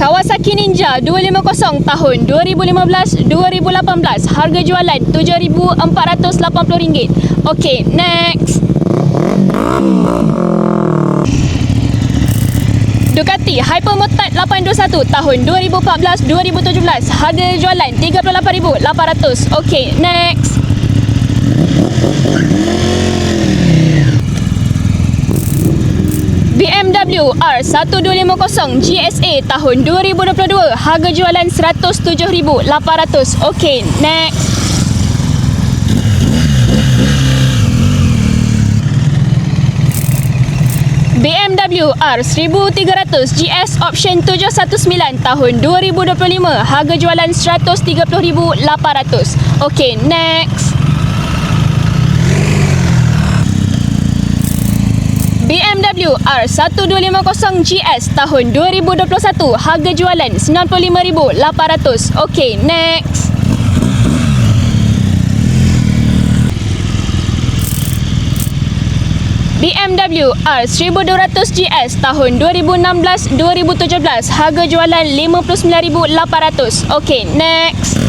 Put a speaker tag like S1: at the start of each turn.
S1: Kawasaki Ninja 250 tahun 2015-2018. Harga jualan RM7,480. Okey, next. Ducati Hypermotard 821 tahun 2014-2017. Harga jualan RM38,800. Okey, next. BMW R1250 GSA tahun 2022. Harga jualan RM107,800. Okey, next. BMW R1300 GS Option 719 tahun 2025. Harga jualan RM130,800. Okey, next. BMW R1250 GS tahun 2021. Harga jualan RM95,800. Okey, next. BMW R1200 GS tahun 2016-2017. Harga jualan RM59,800. Okey, next.